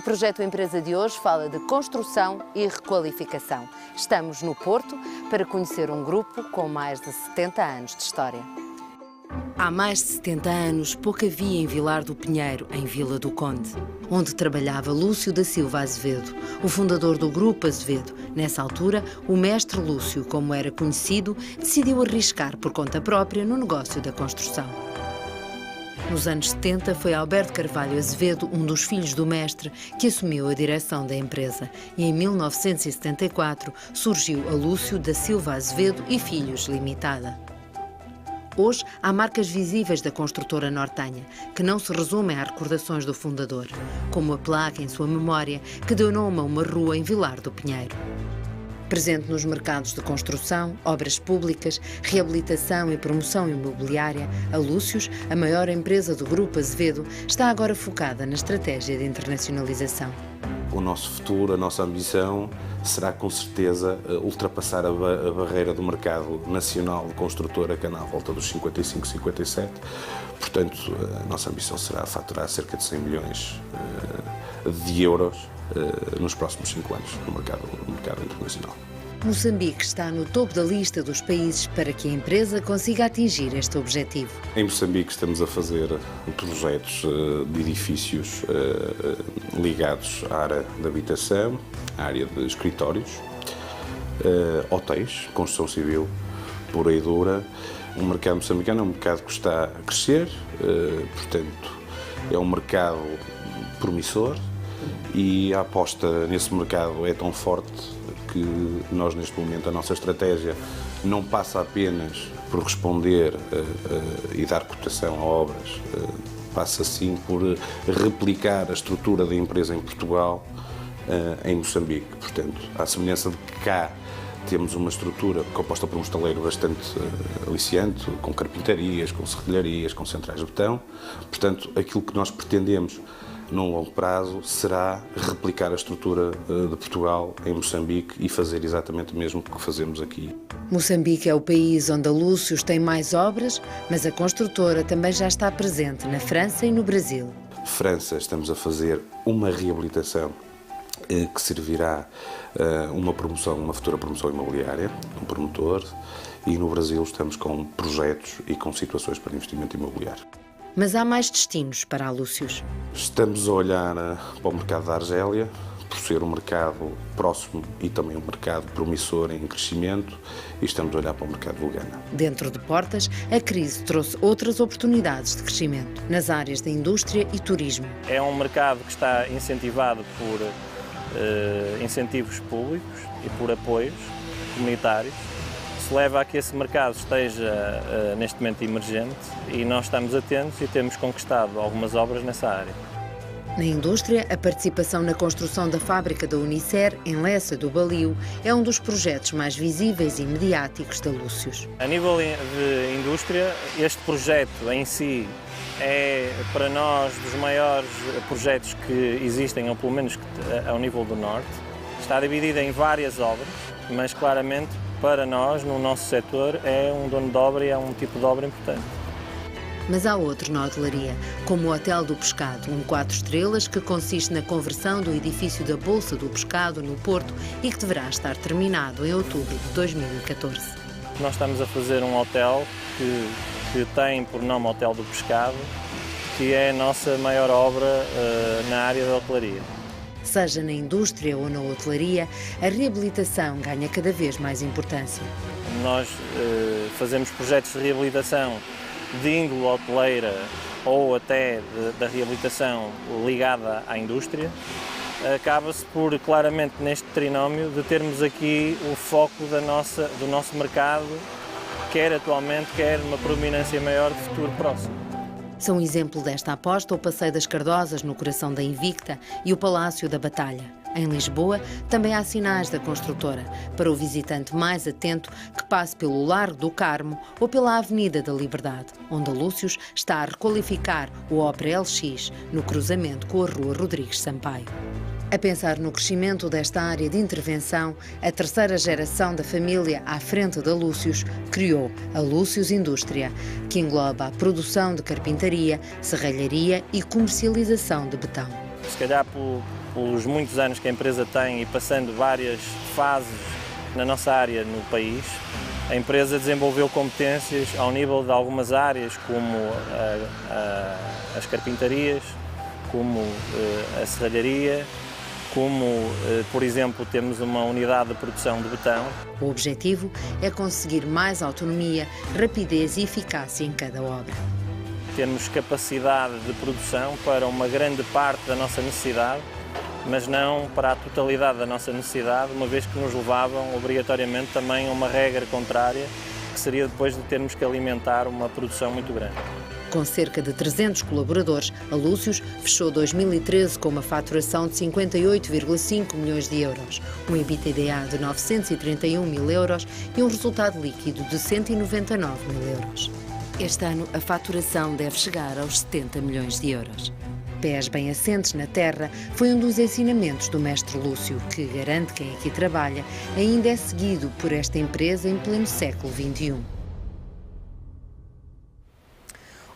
projeto Empresa de hoje fala de construção e requalificação. Estamos no Porto para conhecer um grupo com mais de 70 anos de história. Há mais de 70 anos, pouco havia em Vilar do Pinheiro, em Vila do Conde, onde trabalhava Lúcio da Silva Azevedo, o fundador do Grupo Azevedo. Nessa altura, o mestre Lúcio, como era conhecido, decidiu arriscar por conta própria no negócio da construção. Nos anos 70, foi Alberto Carvalho Azevedo, um dos filhos do mestre, que assumiu a direção da empresa. E em 1974 surgiu a Lúcio da Silva Azevedo e Filhos Limitada. Hoje, há marcas visíveis da construtora nortenha, que não se resumem às recordações do fundador, como a placa em sua memória, que deu nome a uma rua em Vilar do Pinheiro. Presente nos mercados de construção, obras públicas, reabilitação e promoção imobiliária, a Lúcios, a maior empresa do Grupo Azevedo, está agora focada na estratégia de internacionalização. O nosso futuro, a nossa ambição, será com certeza ultrapassar a barreira do mercado nacional de construtora, que anda à volta dos 55, 57. Portanto, a nossa ambição será faturar cerca de 100 milhões de euros nos próximos 5 anos no mercado internacional. Moçambique está no topo da lista dos países para que a empresa consiga atingir este objetivo. Em Moçambique estamos a fazer projetos de edifícios ligados à área de habitação, à área de escritórios, hotéis, construção civil pura e dura. O mercado moçambicano é um mercado que está a crescer, portanto é um mercado promissor e a aposta nesse mercado é tão forte que nós, neste momento, a nossa estratégia não passa apenas por responder e dar cotação a obras, passa sim por replicar a estrutura da empresa em Portugal, em Moçambique. Portanto, à semelhança de que cá temos uma estrutura composta por um estaleiro bastante aliciante, com carpintarias, com serralharias, com centrais de betão. Portanto, aquilo que nós pretendemos num longo prazo será replicar a estrutura de Portugal em Moçambique e fazer exatamente o mesmo que fazemos aqui. Moçambique é o país onde a Lúcios tem mais obras, mas a construtora também já está presente na França e no Brasil. França, estamos a fazer uma reabilitação que servirá uma futura promoção imobiliária, um promotor, e no Brasil estamos com projetos e com situações para investimento imobiliário. Mas há mais destinos para a Lúcios. Estamos a olhar para o mercado da Argélia, por ser um mercado próximo e também um mercado promissor em crescimento, e estamos a olhar para o mercado de Uganda. Dentro de portas, a crise trouxe outras oportunidades de crescimento nas áreas da indústria e turismo. É um mercado que está incentivado por incentivos públicos e por apoios comunitários. Isso leva a que esse mercado esteja neste momento emergente e nós estamos atentos e temos conquistado algumas obras nessa área. Na indústria, a participação na construção da fábrica da Unicer, em Lessa do Balio, é um dos projetos mais visíveis e mediáticos da Lúcios. A nível de indústria, este projeto em si é, para nós, dos maiores projetos que existem, ou pelo menos ao nível do Norte. Está dividido em várias obras, mas claramente, para nós, no nosso setor, é um dono de obra e é um tipo de obra importante. Mas há outros na hotelaria, como o Hotel do Pescado, um 4 estrelas que consiste na conversão do edifício da Bolsa do Pescado, no Porto, e que deverá estar terminado em outubro de 2014. Nós estamos a fazer um hotel que tem por nome Hotel do Pescado, que é a nossa maior obra na área da hotelaria. Seja na indústria ou na hotelaria, a reabilitação ganha cada vez mais importância. Nós fazemos projetos de reabilitação de índole hoteleira ou até da reabilitação ligada à indústria. Acaba-se por, claramente, neste trinómio, de termos aqui o foco do nosso mercado, quer atualmente, quer uma prominência maior de futuro próximo. São exemplo desta aposta o Passeio das Cardosas, no coração da Invicta, e o Palácio da Batalha. Em Lisboa, também há sinais da construtora, para o visitante mais atento que passe pelo Largo do Carmo ou pela Avenida da Liberdade, onde a Lúcios está a requalificar o Opera LX, no cruzamento com a Rua Rodrigues Sampaio. A pensar no crescimento desta área de intervenção, a terceira geração da família à frente da Lúcios criou a Lúcios Indústria, que engloba a produção de carpintaria, serralharia e comercialização de betão. Se calhar pelos muitos anos que a empresa tem e passando várias fases na nossa área no país, a empresa desenvolveu competências ao nível de algumas áreas, como as carpintarias, como a serralharia, como, por exemplo, temos uma unidade de produção de betão. O objetivo é conseguir mais autonomia, rapidez e eficácia em cada obra. Temos capacidade de produção para uma grande parte da nossa necessidade, mas não para a totalidade da nossa necessidade, uma vez que nos levavam obrigatoriamente também a uma regra contrária, que seria depois de termos que alimentar uma produção muito grande. Com cerca de 300 colaboradores, a Lúcius fechou 2013 com uma faturação de 58,5 milhões de euros, um EBITDA de 931 mil euros e um resultado líquido de 199 mil euros. Este ano, a faturação deve chegar aos 70 milhões de euros. Pés bem assentes na terra foi um dos ensinamentos do mestre Lúcio, que garante quem aqui trabalha ainda é seguido por esta empresa em pleno século XXI.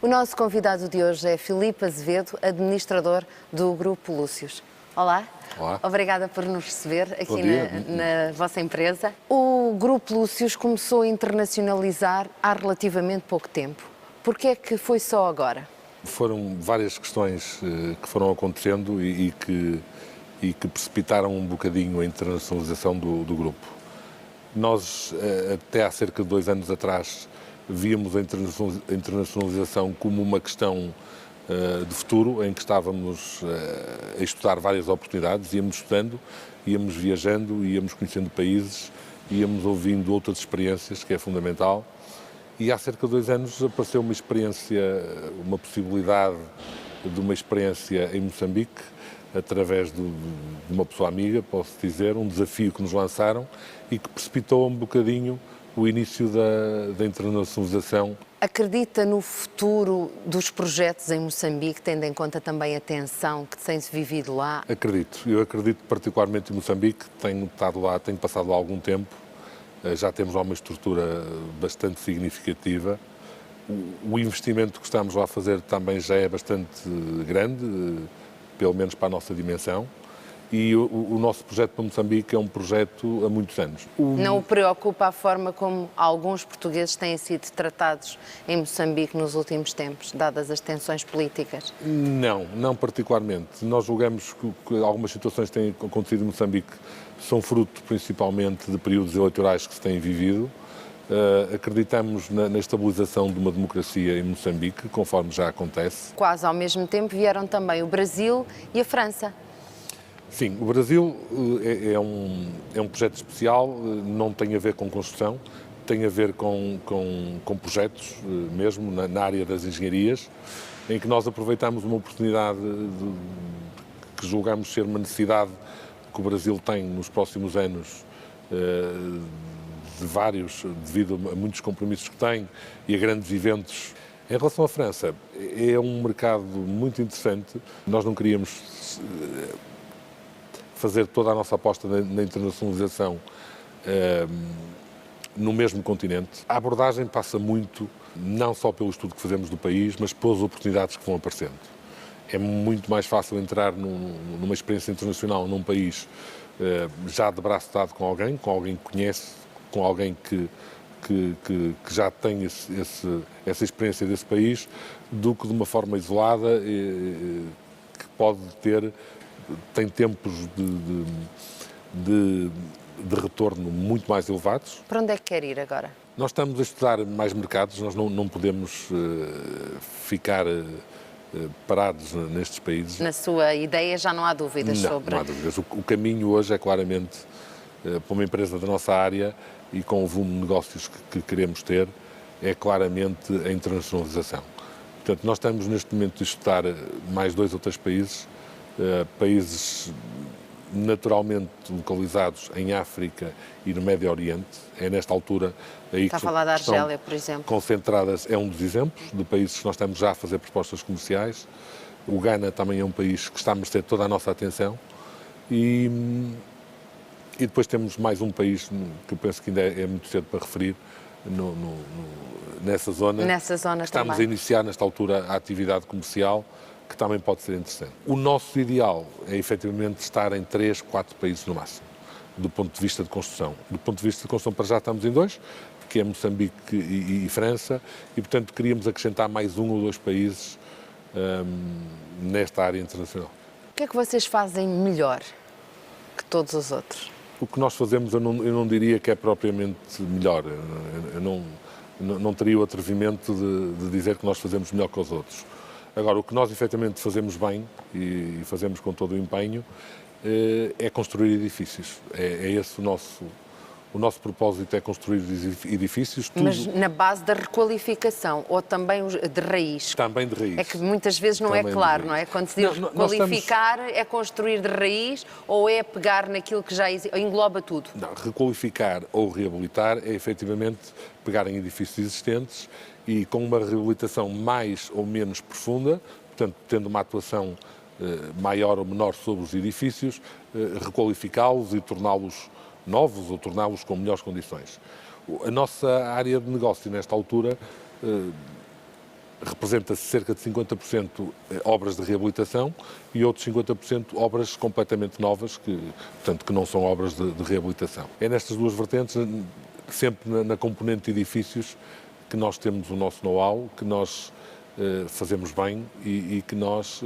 O nosso convidado de hoje é Filipe Azevedo, administrador do Grupo Lúcius. Olá. Olá. Obrigada por nos receber aqui na vossa empresa. O Grupo Lúcius começou a internacionalizar há relativamente pouco tempo. Por que é que foi só agora? Foram várias questões que foram acontecendo e que precipitaram um bocadinho a internacionalização do grupo. Nós, até há cerca de 2 anos atrás, víamos a internacionalização como uma questão de futuro, em que estávamos a estudar várias oportunidades, íamos estudando, íamos viajando, íamos conhecendo países, íamos ouvindo outras experiências, que é fundamental. E há cerca de 2 anos apareceu uma experiência, uma possibilidade de uma experiência em Moçambique, através de uma pessoa amiga, posso dizer, um desafio que nos lançaram e que precipitou um bocadinho o início da internacionalização. Acredita no futuro dos projetos em Moçambique, tendo em conta também a tensão que tem-se vivido lá? Acredito. Eu acredito particularmente em Moçambique, tenho estado lá, tenho passado lá algum tempo, já temos lá uma estrutura bastante significativa. O investimento que estamos lá a fazer também já é bastante grande, pelo menos para a nossa dimensão. E o nosso projeto para Moçambique é um projeto há muitos anos. Não o preocupa a forma como alguns portugueses têm sido tratados em Moçambique nos últimos tempos, dadas as tensões políticas? Não particularmente. Nós julgamos que algumas situações que têm acontecido em Moçambique são fruto principalmente de períodos eleitorais que se têm vivido. Acreditamos na estabilização de uma democracia em Moçambique, conforme já acontece. Quase ao mesmo tempo vieram também o Brasil e a França. Sim, o Brasil é um projeto especial, não tem a ver com construção, tem a ver com projetos mesmo na área das engenharias, em que nós aproveitamos uma oportunidade que julgamos ser uma necessidade que o Brasil tem nos próximos anos, devido a muitos compromissos que tem e a grandes eventos. Em relação à França, é um mercado muito interessante. Nós não queríamos fazer toda a nossa aposta na internacionalização no mesmo continente. A abordagem passa muito, não só pelo estudo que fazemos do país, mas pelas oportunidades que vão aparecendo. É muito mais fácil entrar numa experiência internacional num país já de braço dado com alguém que conhece, com alguém que já tem essa experiência desse país, do que de uma forma isolada, que pode tem tempos de retorno muito mais elevados. Para onde é que quer ir agora? Nós estamos a estudar mais mercados, nós não podemos ficar parados nestes países. Na sua ideia já não há dúvidas sobre... Não há dúvidas. O caminho hoje é claramente, para uma empresa da nossa área e com o volume de negócios que queremos ter, é claramente a internacionalização. Portanto, nós estamos neste momento a estudar mais 2 ou 3 países, países naturalmente localizados em África e no Médio Oriente. É nesta altura aí Está a falar da Argélia, por exemplo. Concentradas, é um dos exemplos de países que nós estamos já a fazer propostas comerciais. O Ghana também é um país que está a merecer toda a nossa atenção. E depois temos mais um país que eu penso que ainda é muito cedo para referir, nessa zona. Nessa zona estamos também. a iniciar nesta altura a atividade comercial, que também pode ser interessante. O nosso ideal é efetivamente estar em 3, 4 países no máximo, do ponto de vista de construção. Do ponto de vista de construção, para já estamos em 2, que é Moçambique e França, e portanto queríamos acrescentar mais 1 ou 2 países nesta área internacional. O que é que vocês fazem melhor que todos os outros? O que nós fazemos eu não diria que é propriamente melhor. Eu não teria o atrevimento de dizer que nós fazemos melhor que os outros. Agora, o que nós efetivamente fazemos bem e fazemos com todo o empenho é construir edifícios. É esse o nosso propósito, é construir edifícios. Tudo... Mas na base da requalificação ou também de raiz? Também de raiz. É que muitas vezes não também é claro, não é? Quando se diz requalificar, é construir de raiz ou é pegar naquilo que já existe, engloba tudo? Não, requalificar ou reabilitar é efetivamente pegar em edifícios existentes e com uma reabilitação mais ou menos profunda, portanto, tendo uma atuação maior ou menor sobre os edifícios, requalificá-los e torná-los novos ou torná-los com melhores condições. A nossa área de negócio, nesta altura, representa cerca de 50% obras de reabilitação e outros 50% obras completamente novas, portanto, que não são obras de reabilitação. É nestas duas vertentes, sempre na componente de edifícios, que nós temos o nosso know-how, que nós fazemos bem e que nós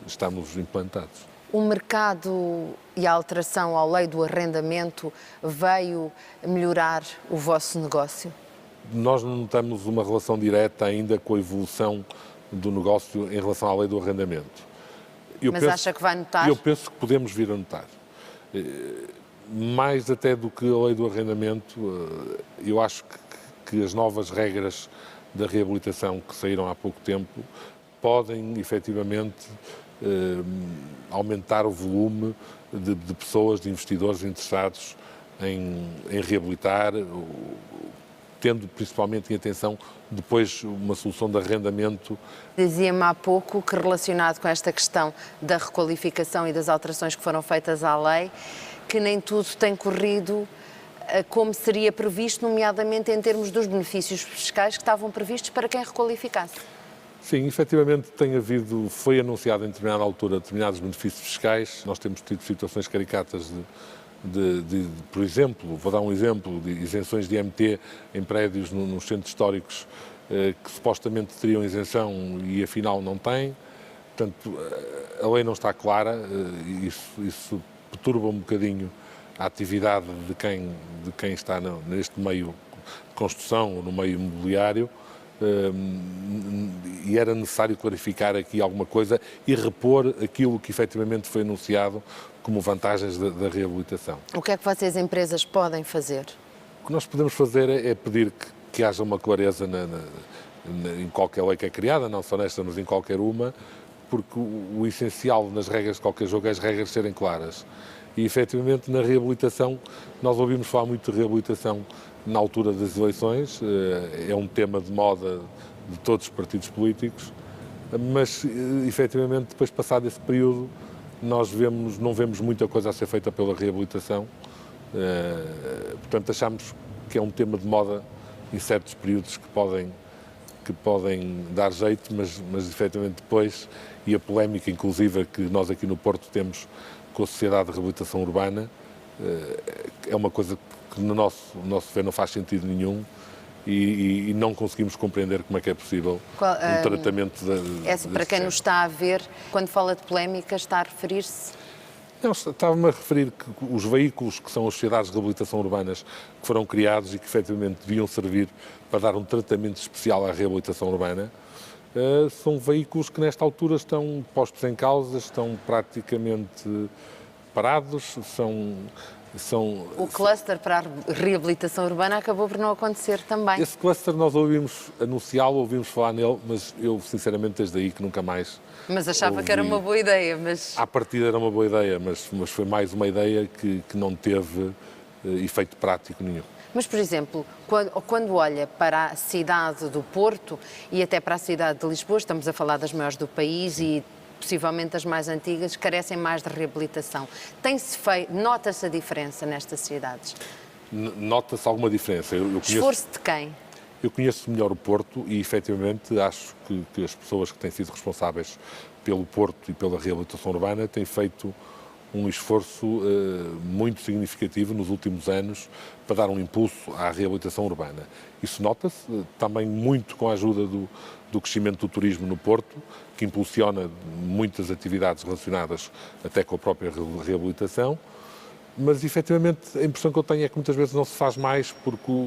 estamos implantados. O mercado e a alteração à lei do arrendamento veio melhorar o vosso negócio? Nós não notamos uma relação direta ainda com a evolução do negócio em relação à lei do arrendamento. Acha que vai notar? Eu penso que podemos vir a notar. Mais até do que a lei do arrendamento, eu acho que as novas regras da reabilitação que saíram há pouco tempo podem, efetivamente, aumentar o volume de pessoas, de investidores interessados em reabilitar, tendo principalmente em atenção depois uma solução de arrendamento. Dizia-me há pouco que, relacionado com esta questão da requalificação e das alterações que foram feitas à lei, que nem tudo tem corrido como seria previsto, nomeadamente em termos dos benefícios fiscais que estavam previstos para quem requalificasse. Sim, efetivamente foi anunciado em determinada altura determinados benefícios fiscais. Nós temos tido situações caricatas por exemplo, vou dar um exemplo, de isenções de IMT em prédios nos centros históricos que supostamente teriam isenção e afinal não têm. Portanto, a lei não está clara, isso perturba um bocadinho a atividade de quem está neste meio de construção ou no meio imobiliário. E era necessário clarificar aqui alguma coisa e repor aquilo que efetivamente foi anunciado como vantagens da reabilitação. O que é que vocês, empresas, podem fazer? O que nós podemos fazer é pedir que haja uma clareza em qualquer lei que é criada, não só nesta, mas em qualquer uma, porque o essencial nas regras de qualquer jogo é as regras serem claras. E, efetivamente, na reabilitação, nós ouvimos falar muito de reabilitação na altura das eleições, é um tema de moda de todos os partidos políticos, mas, efetivamente, depois de passado esse período, nós não vemos muita coisa a ser feita pela reabilitação, portanto, achamos que é um tema de moda em certos períodos que podem dar jeito, mas efetivamente depois, e a polémica, inclusive, que nós aqui no Porto temos com a Sociedade de Reabilitação Urbana, é uma coisa que no nosso ver não faz sentido nenhum e não conseguimos compreender como é que é possível um tratamento para quem nos está a ver, quando fala de polémica, está a referir-se? Não, estava-me a referir que os veículos que são as sociedades de reabilitação urbanas que foram criados e que efetivamente deviam servir para dar um tratamento especial à reabilitação urbana, são veículos que nesta altura estão postos em causa, estão praticamente parados, O cluster para a reabilitação urbana acabou por não acontecer também. Esse cluster nós ouvimos anunciá-lo, ouvimos falar nele, mas eu sinceramente desde aí que nunca mais Mas achava que era uma boa ideia, mas... À partida era uma boa ideia, mas foi mais uma ideia que não teve efeito prático nenhum. Mas, por exemplo, quando olha para a cidade do Porto e até para a cidade de Lisboa, estamos a falar das maiores do país e possivelmente as mais antigas, carecem mais de reabilitação. Nota-se a diferença nestas cidades? Nota-se alguma diferença. Esforço de quem? Eu conheço melhor o Porto e, efetivamente, acho que as pessoas que têm sido responsáveis pelo Porto e pela reabilitação urbana têm feito um esforço muito significativo nos últimos anos para dar um impulso à reabilitação urbana. Isso nota-se também muito com a ajuda do crescimento do turismo no Porto, que impulsiona muitas atividades relacionadas até com a própria reabilitação, mas efetivamente a impressão que eu tenho é que muitas vezes não se faz mais porque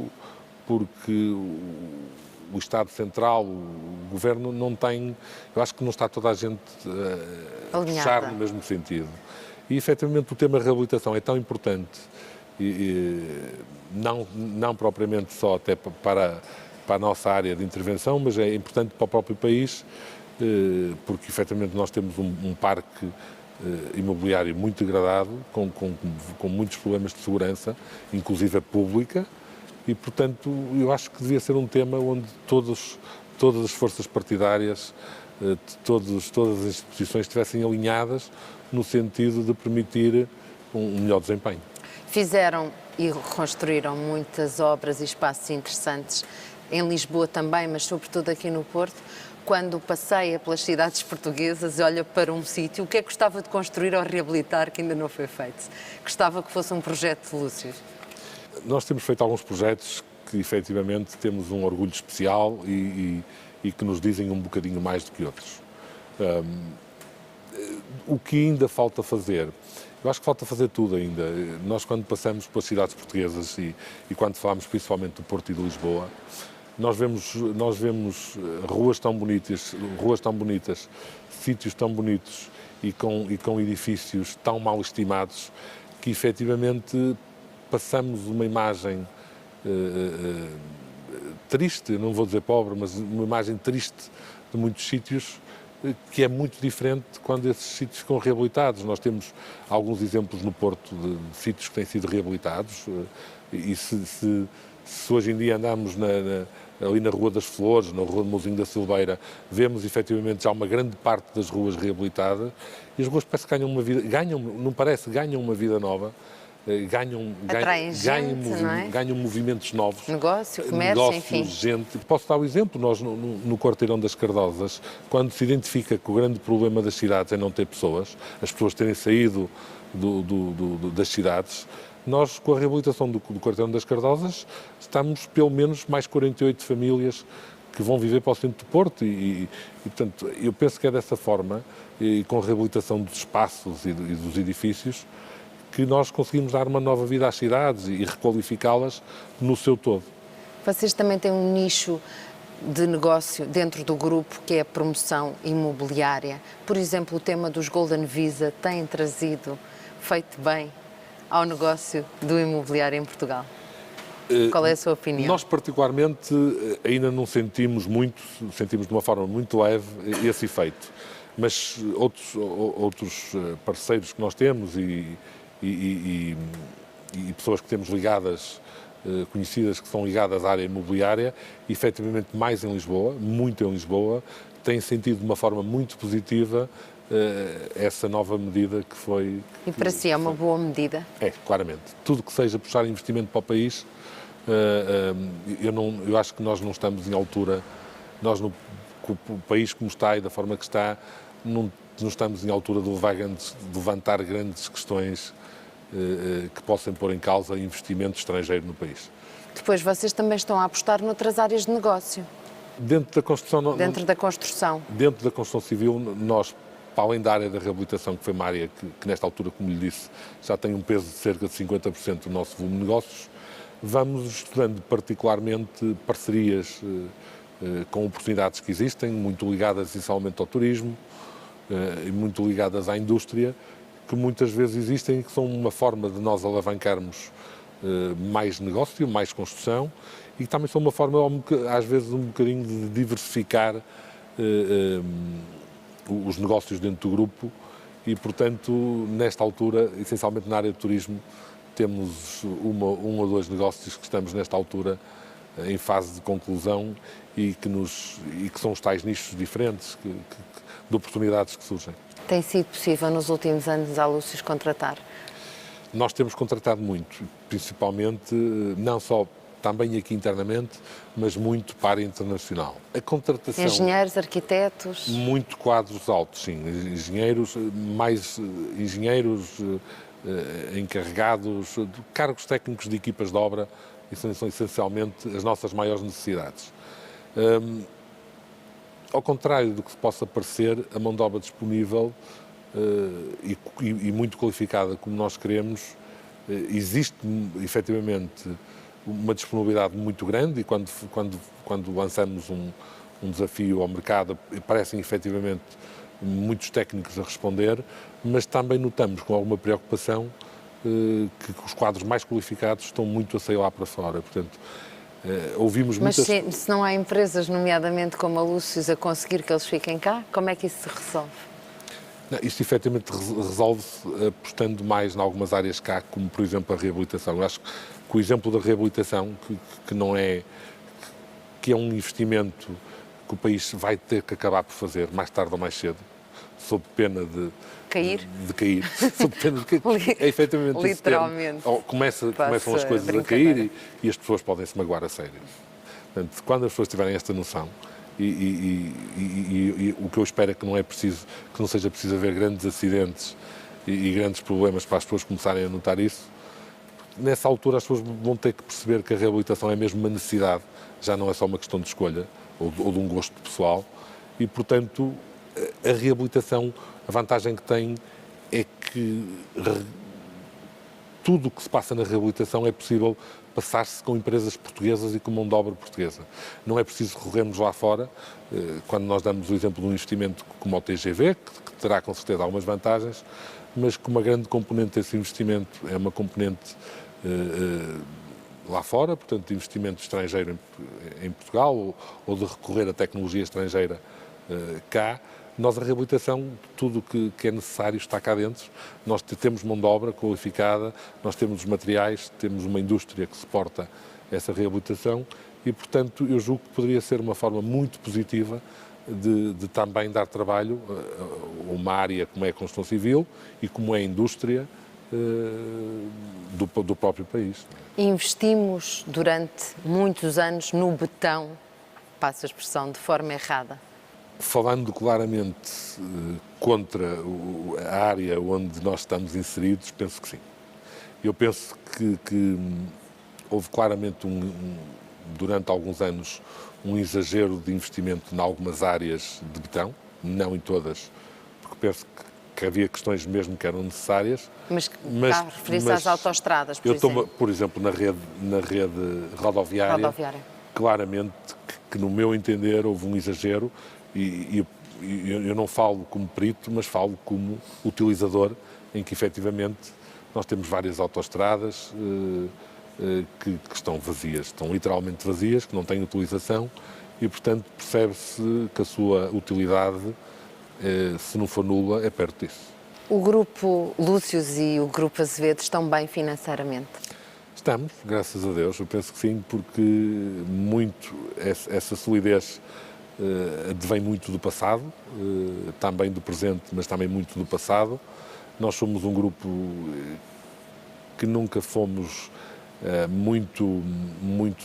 o Estado Central, o Governo não tem, eu acho que não está toda a gente a puxar no mesmo sentido. E, efetivamente, o tema da reabilitação é tão importante, não propriamente só até para a nossa área de intervenção, mas é importante para o próprio país, porque, efetivamente, nós temos um parque imobiliário muito degradado, com muitos problemas de segurança, inclusive a pública, e, portanto, eu acho que devia ser um tema onde todas as forças partidárias, todas as instituições estivessem alinhadas no sentido de permitir um melhor desempenho. Fizeram e reconstruíram muitas obras e espaços interessantes em Lisboa também, mas sobretudo aqui no Porto. Quando passeia pelas cidades portuguesas e olha para um sítio, o que é que gostava de construir ou reabilitar que ainda não foi feito? Gostava que fosse um projeto de Lúcio? Nós temos feito alguns projetos que, efetivamente, temos um orgulho especial e que nos dizem um bocadinho mais do que outros. O que ainda falta fazer? Eu acho que falta fazer tudo ainda. Nós, quando passamos pelas cidades portuguesas e quando falamos principalmente do Porto e de Lisboa, nós vemos ruas tão bonitas, sítios tão bonitos e com edifícios tão mal estimados que, efetivamente, passamos uma imagem triste, não vou dizer pobre, mas uma imagem triste de muitos sítios, que é muito diferente quando esses sítios ficam reabilitados. Nós temos alguns exemplos no Porto de sítios que têm sido reabilitados e se hoje em dia andamos ali na Rua das Flores, na Rua de Mouzinho da Silveira, vemos efetivamente já uma grande parte das ruas reabilitadas e as ruas parece que ganham uma vida, ganham uma vida nova. Ganham movimentos novos. Negócio, comércio, enfim. Gente. Posso dar o exemplo, nós no Quarteirão das Cardosas, quando se identifica que o grande problema das cidades é não ter pessoas, as pessoas terem saído das cidades, nós com a reabilitação do Quarteirão das Cardosas estamos pelo menos mais 48 famílias que vão viver para o centro do Porto e, portanto, eu penso que é dessa forma, e com a reabilitação dos espaços e dos edifícios, que nós conseguimos dar uma nova vida às cidades e requalificá-las no seu todo. Vocês também têm um nicho de negócio dentro do grupo que é a promoção imobiliária. Por exemplo, o tema dos Golden Visa tem feito bem ao negócio do imobiliário em Portugal? Qual é a sua opinião? Nós, particularmente, ainda não sentimos de uma forma muito leve esse efeito. Mas outros parceiros que nós temos e pessoas que temos ligadas, conhecidas que são ligadas à área imobiliária, efetivamente mais em Lisboa, muito em Lisboa, têm sentido de uma forma muito positiva essa nova medida que foi... E para si é uma boa medida? É, claramente. Tudo que seja puxar investimento para o país, eu acho que nós não estamos em altura, o país como está e da forma que está, não estamos em altura de levantar grandes questões que possam pôr em causa investimento estrangeiro no país. Depois, vocês também estão a apostar noutras áreas de negócio? Dentro da construção... Dentro da construção civil, nós, para além da área da reabilitação, que foi uma área que nesta altura, como lhe disse, já tem um peso de cerca de 50% do nosso volume de negócios, vamos estudando particularmente parcerias com oportunidades que existem, muito ligadas essencialmente ao turismo e muito ligadas à indústria, que muitas vezes existem e que são uma forma de nós alavancarmos mais negócio, mais construção e que também são uma forma, às vezes, um bocadinho de diversificar os negócios dentro do grupo e, portanto, nesta altura, essencialmente na área de turismo, temos um ou dois negócios que estamos nesta altura em fase de conclusão e que são os tais nichos diferentes de oportunidades que surgem. Tem sido possível nos últimos anos a Lúcios contratar? Nós temos contratado muito, principalmente não só também aqui internamente, mas muito para internacional. A contratação... Engenheiros, arquitetos... Muito quadros altos, sim. Engenheiros, encarregados, cargos técnicos de equipas de obra, e são essencialmente as nossas maiores necessidades. Ao contrário do que possa parecer, a mão de obra disponível e muito qualificada como nós queremos, existe efetivamente uma disponibilidade muito grande, e quando lançamos um desafio ao mercado, aparecem efetivamente muitos técnicos a responder, mas também notamos com alguma preocupação que os quadros mais qualificados estão muito a sair lá para fora. Portanto, ouvimos muitas... Mas se não há empresas, nomeadamente como a Lúcius, a conseguir que eles fiquem cá, como é que isso se resolve? Não, isto efetivamente resolve-se apostando mais em algumas áreas cá, como por exemplo a reabilitação. Eu acho que o exemplo da reabilitação, que é um investimento que o país vai ter que acabar por fazer, mais tarde ou mais cedo, sob pena de cair, sob pena de cair. É efetivamente literalmente. Começam as coisas a cair e as pessoas podem se magoar a sério. Portanto, quando as pessoas tiverem esta noção, e o que eu espero é que não seja preciso haver grandes acidentes e grandes problemas para as pessoas começarem a notar isso, nessa altura as pessoas vão ter que perceber que a reabilitação é mesmo uma necessidade, já não é só uma questão de escolha ou de um gosto pessoal, e portanto a reabilitação, a vantagem que tem é que tudo o que se passa na reabilitação é possível passar-se com empresas portuguesas e com mão de obra portuguesa. Não é preciso recorrermos lá fora, quando nós damos o exemplo de um investimento como o TGV, que terá com certeza algumas vantagens, mas que uma grande componente desse investimento é uma componente lá fora, portanto de investimento estrangeiro em Portugal ou de recorrer à tecnologia estrangeira cá. Nós, a reabilitação, tudo o que é necessário está cá dentro. Nós temos mão de obra qualificada, nós temos os materiais, temos uma indústria que suporta essa reabilitação e, portanto, eu julgo que poderia ser uma forma muito positiva de também dar trabalho a uma área como é a construção civil e como é a indústria do próprio país. Investimos durante muitos anos no betão, passo a expressão, de forma errada. Falando claramente contra a área onde nós estamos inseridos, penso que sim. Eu penso que houve claramente, durante alguns anos, um exagero de investimento em algumas áreas de betão, não em todas, porque penso que havia questões mesmo que eram necessárias. Mas está a referir-se às autoestradas, por exemplo? Por exemplo, na rede rodoviária. Claramente que, no meu entender, houve um exagero. E eu não falo como perito, mas falo como utilizador, em que efetivamente nós temos várias autoestradas que estão vazias, estão literalmente vazias, que não têm utilização e, portanto, percebe-se que a sua utilidade, se não for nula, é perto disso. O Grupo Lúcius e o Grupo Azevedo estão bem financeiramente? Estamos, graças a Deus, eu penso que sim, porque muito essa solidez advém muito do passado, também do presente, mas também muito do passado. Nós somos um grupo que nunca fomos muito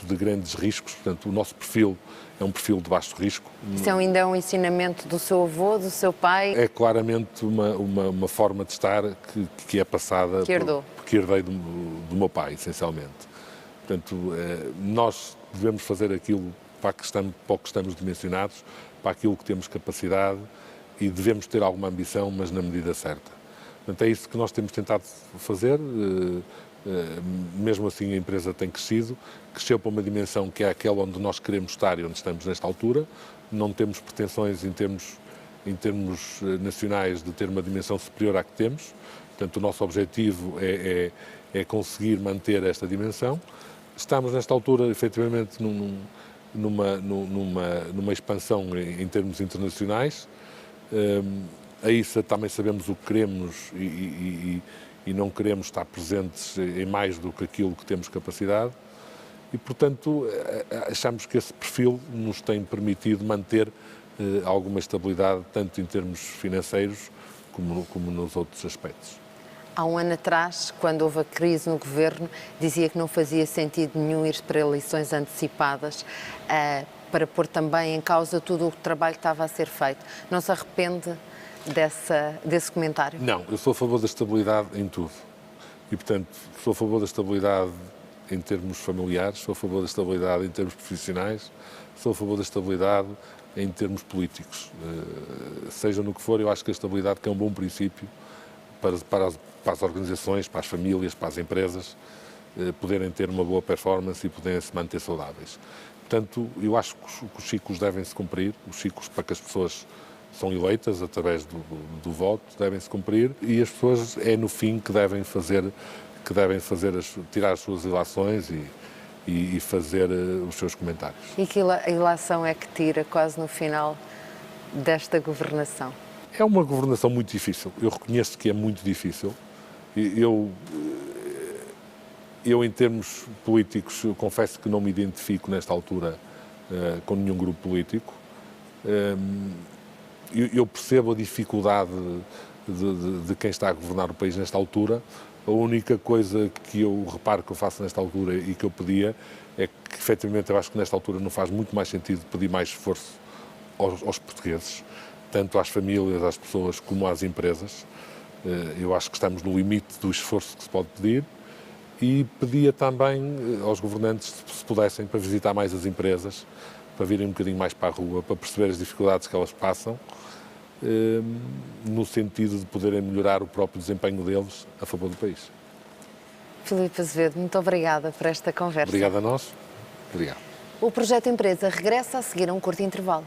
de grandes riscos, portanto o nosso perfil é um perfil de baixo risco. Isso ainda é um ensinamento do seu avô, do seu pai? É claramente uma forma de estar que é passada, que herdei do meu pai, essencialmente. Portanto, nós devemos fazer aquilo para o que estamos dimensionados, para aquilo que temos capacidade e devemos ter alguma ambição, mas na medida certa. Portanto, é isso que nós temos tentado fazer. Mesmo assim, a empresa tem crescido, cresceu para uma dimensão que é aquela onde nós queremos estar e onde estamos nesta altura. Não temos pretensões em termos nacionais de ter uma dimensão superior à que temos. Portanto, o nosso objetivo é conseguir manter esta dimensão. Estamos nesta altura, efetivamente, numa expansão em termos internacionais. Aí também sabemos o que queremos e não queremos estar presentes em mais do que aquilo que temos capacidade e, portanto, achamos que esse perfil nos tem permitido manter alguma estabilidade, tanto em termos financeiros como nos outros aspectos. Há um ano atrás, quando houve a crise no governo, dizia que não fazia sentido nenhum ir para eleições antecipadas para pôr também em causa tudo o trabalho que estava a ser feito. Não se arrepende desse comentário? Não, eu sou a favor da estabilidade em tudo. E, portanto, sou a favor da estabilidade em termos familiares, sou a favor da estabilidade em termos profissionais, sou a favor da estabilidade em termos políticos. Seja no que for, eu acho que a estabilidade que é um bom princípio para as organizações, para as famílias, para as empresas, poderem ter uma boa performance e poderem se manter saudáveis. Portanto, eu acho que os ciclos devem-se cumprir, os ciclos para que as pessoas são eleitas através do voto devem-se cumprir e as pessoas é no fim que devem tirar as suas ilações e fazer os seus comentários. E que ilação é que tira quase no final desta governação? É uma governação muito difícil, eu reconheço que é muito difícil. Eu em termos políticos, eu confesso que não me identifico nesta altura com nenhum grupo político. Eu percebo a dificuldade de quem está a governar o país nesta altura. A única coisa que eu reparo que eu faço nesta altura e que eu pedia é que, efetivamente, eu acho que nesta altura não faz muito mais sentido pedir mais esforço aos portugueses, tanto às famílias, às pessoas, como às empresas. Eu acho que estamos no limite do esforço que se pode pedir e pedia também aos governantes, se pudessem, para visitar mais as empresas, para virem um bocadinho mais para a rua, para perceber as dificuldades que elas passam, no sentido de poderem melhorar o próprio desempenho deles a favor do país. Filipe Azevedo, muito obrigada por esta conversa. Obrigado a nós. Obrigado. O Projeto Empresa regressa a seguir a um curto intervalo.